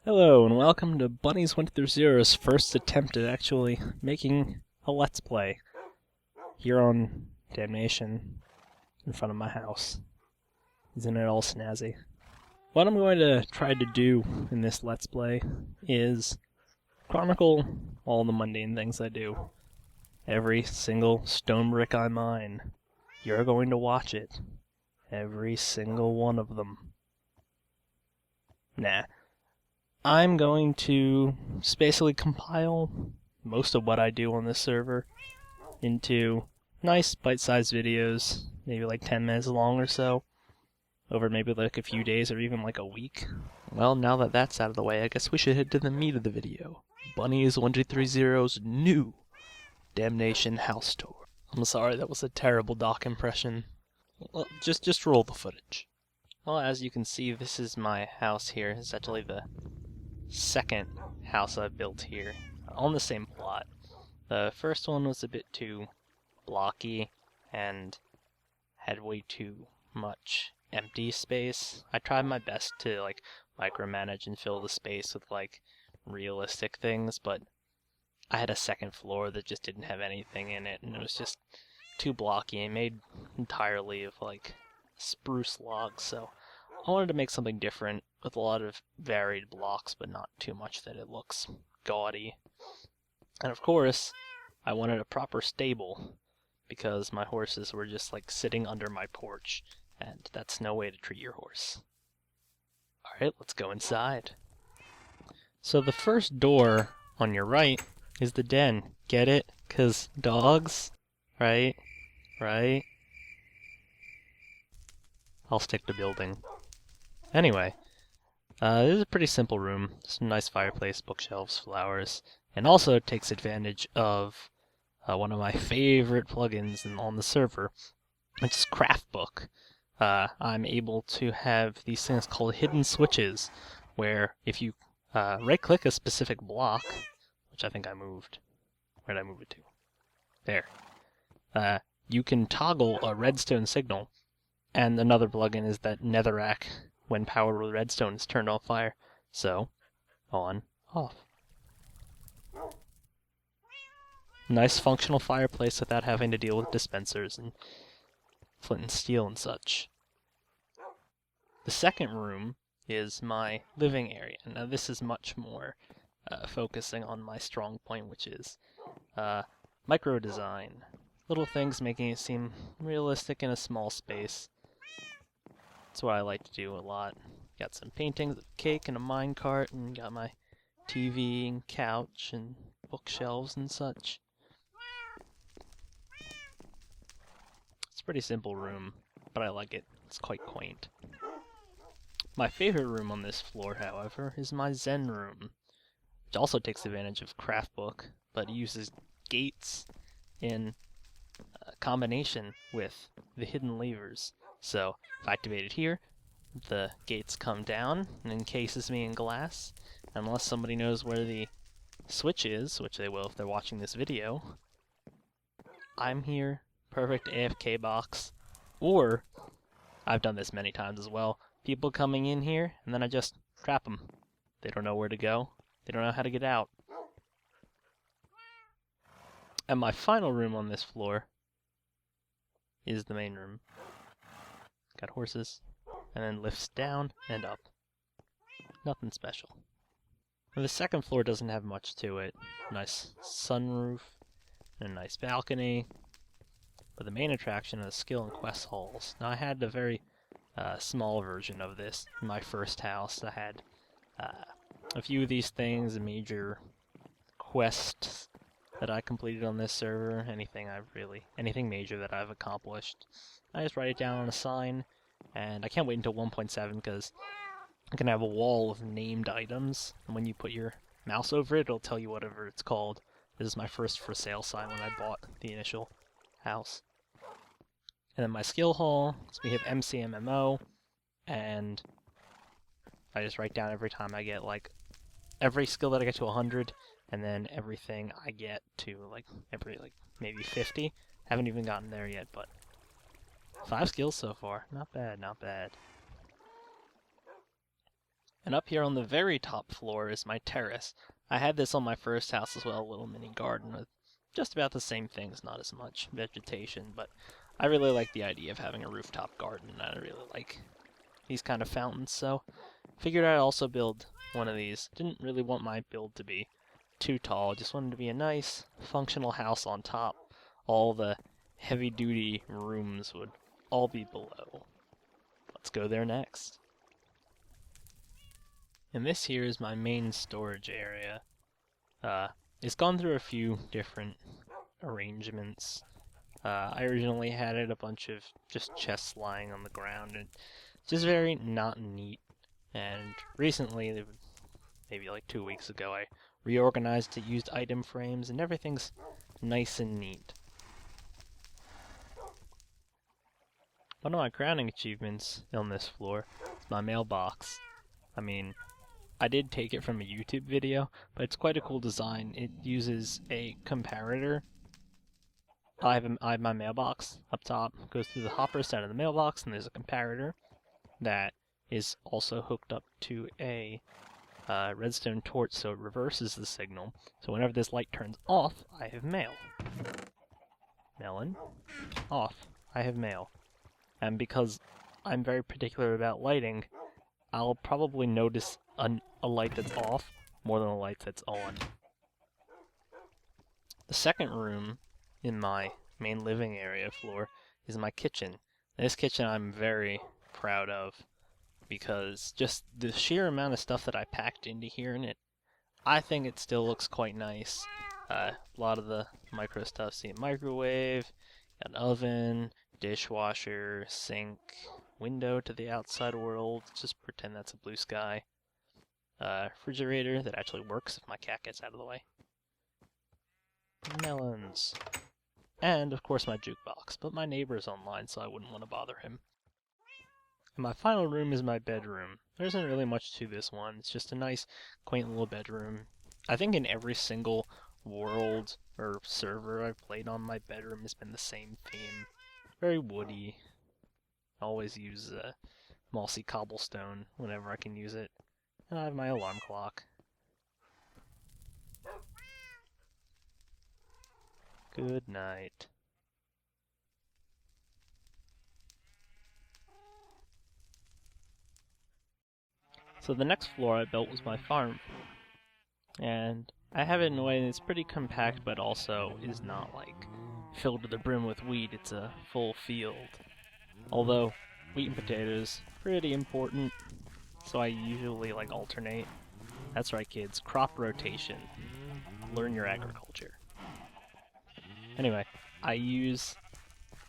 Hello, and welcome to Bunny's Went Through Zero's first attempt at actually making a Let's Play here on Damnation in front of my house. Isn't it all snazzy? What I'm going to try to do in this Let's Play is chronicle all the mundane things I do. Every single stone brick I mine. You're going to watch it. Every single one of them. Nah. I'm going to just basically compile most of what I do on this server into nice bite-sized videos, maybe like 10 minutes long or so, over maybe like a few days or even like a week. Well, now that that's out of the way, I guess we should head to the meat of the video. Bunny's 1230's new Damnation house tour. I'm sorry, that was a terrible Doc impression. Well, just roll the footage. Well, as you can see, this is my house here. It's actually the second house I've built here on the same plot. The first one was a bit too blocky and had way too much empty space. I tried my best to like micromanage and fill the space with like realistic things, but I had a second floor that just didn't have anything in it, and it was just too blocky and made entirely of like spruce logs, so I wanted to make something different with a lot of varied blocks, but not too much that it looks gaudy. And of course, I wanted a proper stable, because my horses were just like sitting under my porch, and that's no way to treat your horse. Alright, let's go inside. So the first door on your right is the den. Get it? 'Cause dogs? Right? Right? I'll stick to building. Anyway, this is a pretty simple room. Some nice fireplace, bookshelves, flowers, and also takes advantage of one of my favorite plugins on the server, which is Craftbook. I'm able to have these things called hidden switches, where if you right-click a specific block, which I think I moved. Where'd I move it to? There. You can toggle a redstone signal, and another plugin is that netherrack. When powered with redstone is turned on fire. So, on, off. Nice functional fireplace without having to deal with dispensers and flint and steel and such. The second room is my living area. Now this is much more focusing on my strong point, which is micro design. Little things making it seem realistic in a small space. That's what I like to do a lot. Got some paintings of cake and a minecart, and got my TV and couch and bookshelves and such. It's a pretty simple room, but I like it. It's quite quaint. My favorite room on this floor, however, is my Zen room, which also takes advantage of Craftbook, but uses gates in combination with the hidden levers. So, if I activate it here, the gates come down and encases me in glass. Unless somebody knows where the switch is, which they will if they're watching this video, I'm here, perfect AFK box. Or, I've done this many times as well, people coming in here, and then I just trap them. They don't know where to go, they don't know how to get out. And my final room on this floor is the main room. Got horses, and then lifts down and up. Nothing special. And the second floor doesn't have much to it. Nice sunroof, and a nice balcony. But the main attraction is skill and quest halls. Now I had a very small version of this in my first house. I had a few of these things, major quests that I completed on this server, anything major that I've accomplished. I just write it down on a sign, and I can't wait until 1.7 because I can have a wall of named items, and when you put your mouse over it, it'll tell you whatever it's called. This is my first for sale sign when I bought the initial house. And then my skill hall, so we have MCMMO, and I just write down every time I get every skill that I get to 100, and then everything I get to every maybe 50. Haven't even gotten there yet, but 5 skills so far. Not bad, not bad. And up here on the very top floor is my terrace. I had this on my first house as well, a little mini garden with just about the same things, not as much vegetation, but I really like the idea of having a rooftop garden, and I really like these kind of fountains, so figured I'd also build one of these. Didn't really want my build to be too tall, just wanted to be a nice, functional house on top. All the heavy-duty rooms would all be below. Let's go there next. And this here is my main storage area. It's gone through a few different arrangements. I originally had it a bunch of just chests lying on the ground, and just very not neat. And recently, maybe like 2 weeks ago, I reorganized it, used item frames, and everything's nice and neat. One of my crowning achievements on this floor is my mailbox. I mean, I did take it from a YouTube video, but it's quite a cool design. It uses a comparator. I have my mailbox up top, goes through the hopper side of the mailbox, and there's a comparator that is also hooked up to a redstone torch, so it reverses the signal. So whenever this light turns off, I have mail. Melon. Off. I have mail. And because I'm very particular about lighting, I'll probably notice a light that's off more than a light that's on. The second room in my main living area floor is my kitchen. This kitchen I'm very proud of because just the sheer amount of stuff that I packed into here in it, I think it still looks quite nice. A lot of the micro stuff, see a microwave, got an oven, dishwasher, sink, window to the outside world, just pretend that's a blue sky. Refrigerator that actually works if my cat gets out of the way. Melons. And, of course, my jukebox, but my neighbor's online, so I wouldn't want to bother him. And my final room is my bedroom. There isn't really much to this one. It's just a nice, quaint little bedroom. I think in every single world or server I've played on, my bedroom has been the same theme. Very woody. Always use mossy cobblestone whenever I can use it. And I have my alarm clock. Good night. So the next floor I built was my farm. And I have it in a way that's pretty compact, but also is not like filled to the brim with wheat. It's a full field. Although wheat and potatoes, pretty important, so I usually like alternate. That's right, kids, crop rotation. Learn your agriculture. Anyway, I use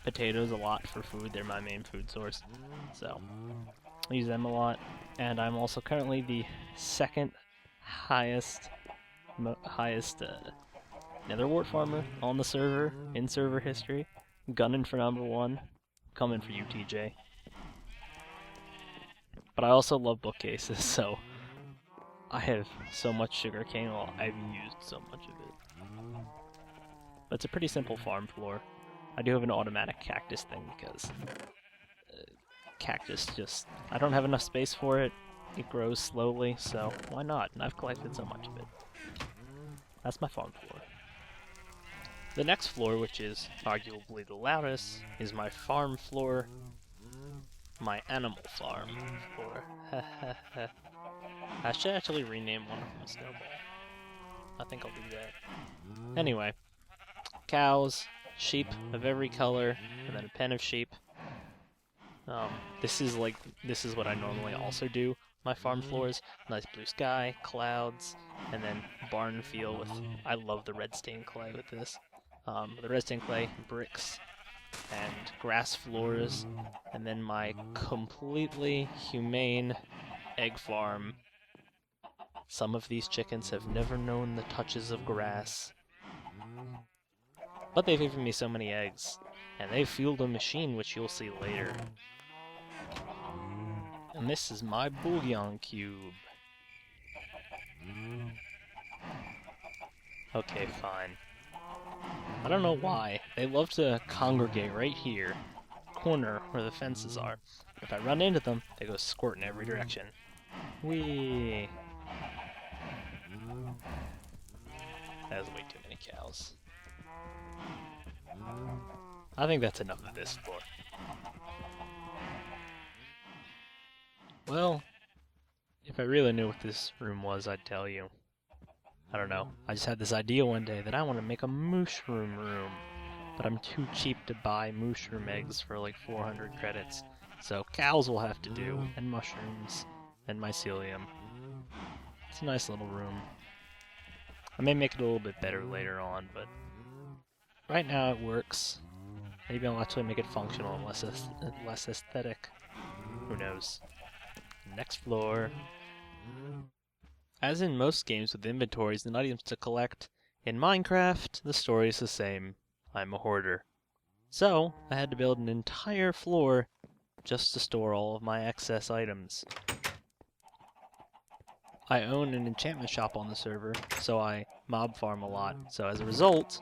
potatoes a lot for food. They're my main food source, so I use them a lot. And I'm also currently the second highest nether wart farmer on the server in server history. Gunning for number 1. Coming for you, TJ. But I also love bookcases, so I have so much sugarcane. Well, I've used so much of it. But it's a pretty simple farm floor. I do have an automatic cactus thing because cactus just, I don't have enough space for it. It grows slowly, so why not? And I've collected so much of it. That's my farm floor. The next floor, which is arguably the loudest, is my farm floor. My animal farm floor. I should actually rename one of them Snowball. I think I'll do that. Anyway, cows, sheep of every color, and then a pen of sheep. This is what I normally also do. My farm floors, nice blue sky, clouds, and then barn feel with. I love the red stained clay with this. The red stained clay, bricks, and grass floors, and then my completely humane egg farm. Some of these chickens have never known the touches of grass, but they've given me so many eggs, and they've fueled a machine which you'll see later. And this is my bouillon cube. Okay, fine. I don't know why. They love to congregate right here, corner where the fences are. If I run into them, they go squirt in every direction. Whee! That was way too many cows. I think that's enough of this floor. Well, if I really knew what this room was, I'd tell you. I don't know. I just had this idea one day that I want to make a mushroom room. But I'm too cheap to buy mushroom eggs for like 400 credits. So cows will have to do, and mushrooms, and mycelium. It's a nice little room. I may make it a little bit better later on, but right now it works. Maybe I'll actually make it functional and less aesthetic. Who knows? Next floor. As in most games with inventories and items to collect, in Minecraft, the story is the same. I'm a hoarder. So, I had to build an entire floor just to store all of my excess items. I own an enchantment shop on the server, so I mob farm a lot. So as a result,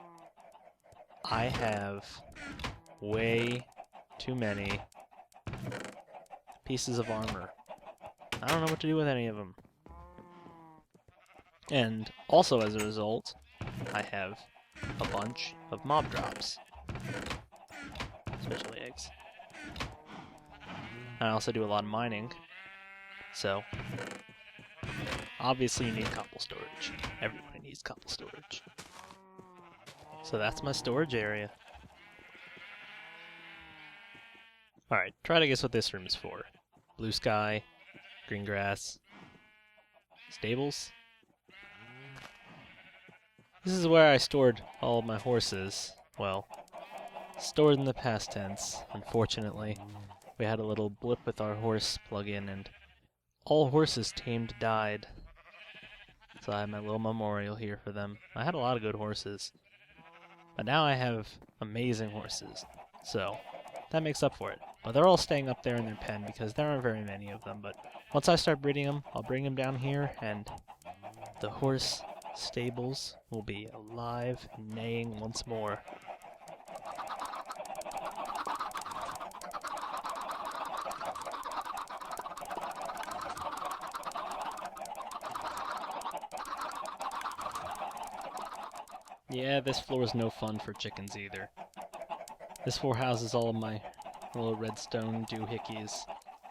I have way too many pieces of armor. I don't know what to do with any of them. And also as a result, I have a bunch of mob drops. Especially eggs. I also do a lot of mining, so obviously you need cobble storage. Everybody needs cobble storage. So that's my storage area. Alright, try to guess what this room is for. Blue sky, green grass, stables. This is where I stored all of my horses. Well, stored in the past tense, unfortunately. We had a little blip with our horse plug-in and all horses tamed died. So I have my little memorial here for them. I had a lot of good horses. But now I have amazing horses. So that makes up for it. But they're all staying up there in their pen because there aren't very many of them. But once I start breeding them, I'll bring them down here and the horse stables will be alive and neighing once more. Yeah, this floor is no fun for chickens either. This floor houses all of my little redstone doohickeys.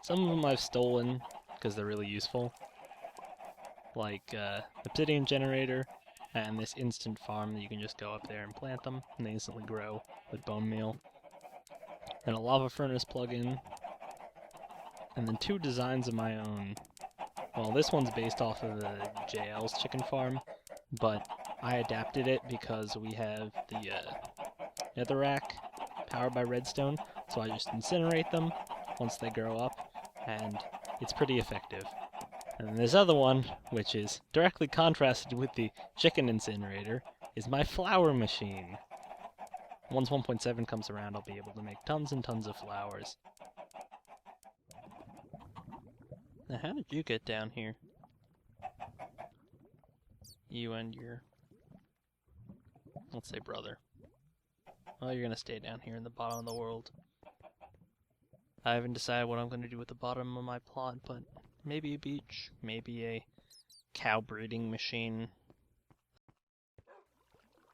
Some of them I've stolen because they're really useful. Like obsidian generator and this instant farm that you can just go up there and plant them and they instantly grow with bone meal. And a lava furnace plug-in. And then 2 designs of my own. Well, this one's based off of the JL's chicken farm, but I adapted it because we have the netherrack powered by redstone, so I just incinerate them once they grow up, and it's pretty effective. And then this other one, which is directly contrasted with the chicken incinerator, is my flour machine. Once 1.7 comes around, I'll be able to make tons and tons of flowers. Now, how did you get down here? You and your, let's say, brother. Well, you're gonna stay down here in the bottom of the world. I haven't decided what I'm gonna do with the bottom of my plot, but maybe a beach, maybe a cow breeding machine.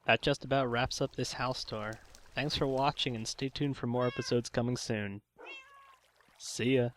That just about wraps up this house tour. Thanks for watching and stay tuned for more episodes coming soon. See ya!